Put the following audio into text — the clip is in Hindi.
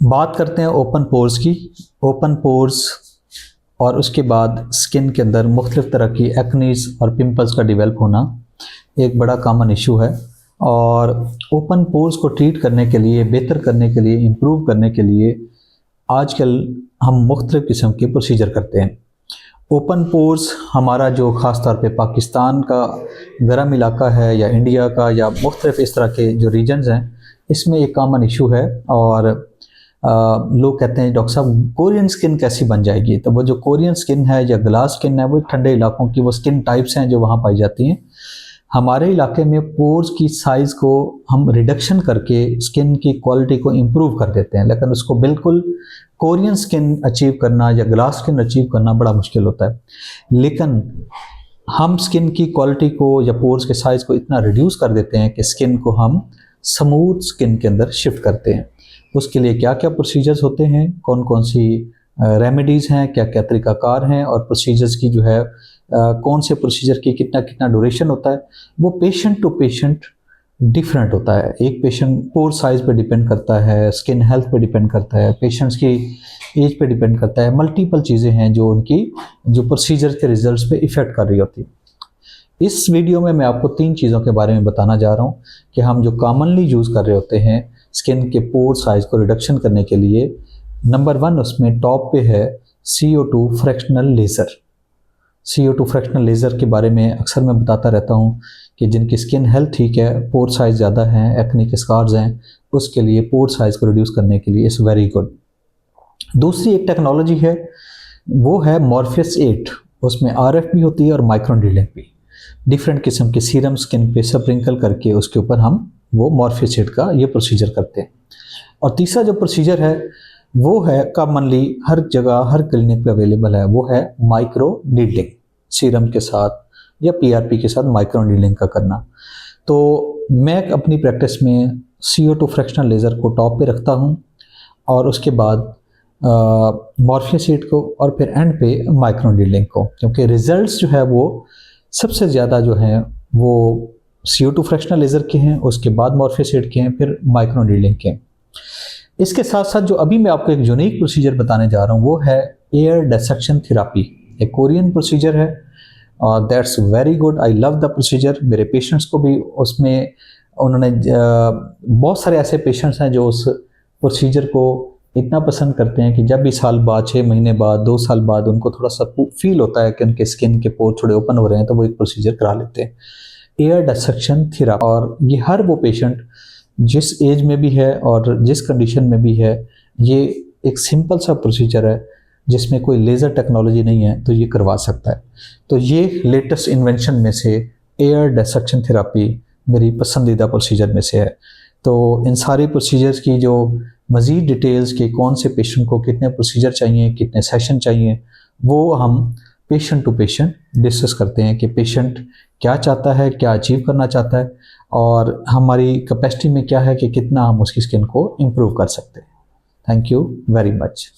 बात करते हैं ओपन पोर्स की। ओपन पोर्स और उसके बाद स्किन के अंदर मुख्तलिफ तरह की एक्नीज और पिंपल्स का डेवलप होना एक बड़ा कॉमन इशू है। और ओपन पोर्स को ट्रीट करने के लिए, बेहतर करने के लिए, इम्प्रूव करने के लिए आजकल हम मुख्तलिफ किस्म के प्रोसीजर करते हैं। ओपन पोर्स हमारा जो ख़ास तौर पे पाकिस्तान का गर्म इलाका है या इंडिया का या मुख्तलिफ इस तरह के जो रीजन्स हैं, इसमें एक कॉमन इशू है। और लोग कहते हैं डॉक्टर साहब कोरियन स्किन कैसी बन जाएगी। तो वो जो कोरियन स्किन है या ग्लास स्किन है वो एक ठंडे इलाकों की वो स्किन टाइप्स हैं जो वहाँ पाई जाती हैं। हमारे इलाके में पोर्स की साइज़ को हम रिडक्शन करके स्किन की क्वालिटी को इम्प्रूव कर देते हैं, लेकिन उसको बिल्कुल कोरियन स्किन अचीव करना या ग्लास स्किन अचीव करना बड़ा मुश्किल होता है। लेकिन हम स्किन की क्वालिटी को या पोर्स के साइज़ को इतना रिड्यूस कर देते हैं कि स्किन को हम स्मूथ स्किन के अंदर शिफ्ट करते हैं। उसके लिए क्या क्या प्रोसीजर्स होते हैं, कौन कौन सी रेमेडीज़ हैं, क्या क्या तरीक़ाकार हैं और प्रोसीजर्स की जो है कौन से प्रोसीजर की कितना कितना ड्यूरेशन होता है, वो पेशेंट टू पेशेंट डिफरेंट होता है। एक पेशेंट पोर साइज़ पे डिपेंड करता है, स्किन हेल्थ पे डिपेंड करता है, पेशेंट्स की एज पे डिपेंड करता है। मल्टीपल चीज़ें हैं जो उनकी जो प्रोसीजर के रिजल्ट्स पे इफ़ेक्ट कर रही होती है। इस वीडियो में मैं आपको 3 चीज़ों के बारे में बताना जा रहा हूँ कि हम जो कॉमनली यूज़ कर रहे होते हैं स्किन के पोर साइज़ को रिडक्शन करने के लिए। नंबर 1 उसमें टॉप पे है CO2 fractional laser. CO2 fractional laser के बारे में अक्सर मैं बताता रहता हूँ कि जिनकी स्किन हेल्थ ठीक है, पोर साइज़ ज़्यादा हैं, एक्ने के स्कार्स हैं, उसके लिए पोर साइज़ को रिड्यूस करने के लिए इट्स वेरी गुड। दूसरी एक टेक्नोलॉजी है, वो है मॉर्फियस 8। उसमें RF भी होती है और माइक्रोनीडलिंग भी। डिफरेंट किस्म के सीरम स्किन पे स्प्रिंकल करके उसके ऊपर हम वो मॉर्फियस 8 का ये प्रोसीजर करते हैं। और तीसरा जो प्रोसीजर है वो है कॉमनली हर जगह हर क्लिनिक पे अवेलेबल है, वो है माइक्रो नीडलिंग। सीरम के साथ या PRP के साथ माइक्रो नीडलिंग का करना। तो मैं अपनी प्रैक्टिस में CO2 फ्रैक्शनल लेज़र को टॉप पे रखता हूँ और उसके बाद मॉर्फियस 8 को और फिर एंड पे माइक्रो नीडलिंग को, क्योंकि रिजल्ट्स जो है वो सबसे ज़्यादा जो हैं वो CO2 फ्रैक्शनल लेज़र के हैं, उसके बाद मॉर्फियस 8 के हैं, फिर माइक्रो नीडलिंग के। इसके साथ साथ जो अभी मैं आपको एक यूनिक प्रोसीजर बताने जा रहा हूँ वो है एयर डिसेक्शन थेरेपी। एक कोरियन प्रोसीजर है और that's very good. I love the procedure. मेरे पेशेंट्स को भी उसमें उन्होंने बहुत सारे ऐसे पेशेंट्स हैं जो उस प्रोसीजर को इतना पसंद करते हैं कि जब भी साल बाद, 6 महीने बाद, 2 साल बाद उनको थोड़ा सा फील होता है कि उनके स्किन के पोर थोड़े ओपन हो रहे हैं तो वो एक प्रोसीजर करा लेते हैं, एयर डिसेक्शन थेरेपी। और ये हर वो पेशेंट जिस एज में भी है और जिस कंडीशन में भी है, ये एक सिंपल सा प्रोसीजर है जिसमें कोई लेज़र टेक्नोलॉजी नहीं है तो ये करवा सकता है। तो ये लेटेस्ट इन्वेंशन में से एयर डिसेक्शन थेरेपी मेरी पसंदीदा प्रोसीजर में से है। तो इन सारे प्रोसीजर्स की जो मज़ीद डिटेल्स के कौन से पेशेंट को कितने प्रोसीजर चाहिए, कितने सेशन चाहिए, वो हम पेशेंट टू पेशेंट डिस्कस करते हैं कि पेशेंट क्या चाहता है, क्या अचीव करना चाहता है और हमारी कैपेसिटी में क्या है कि कितना हम उसकी स्किन को इम्प्रूव कर सकते हैं। Thank you very much.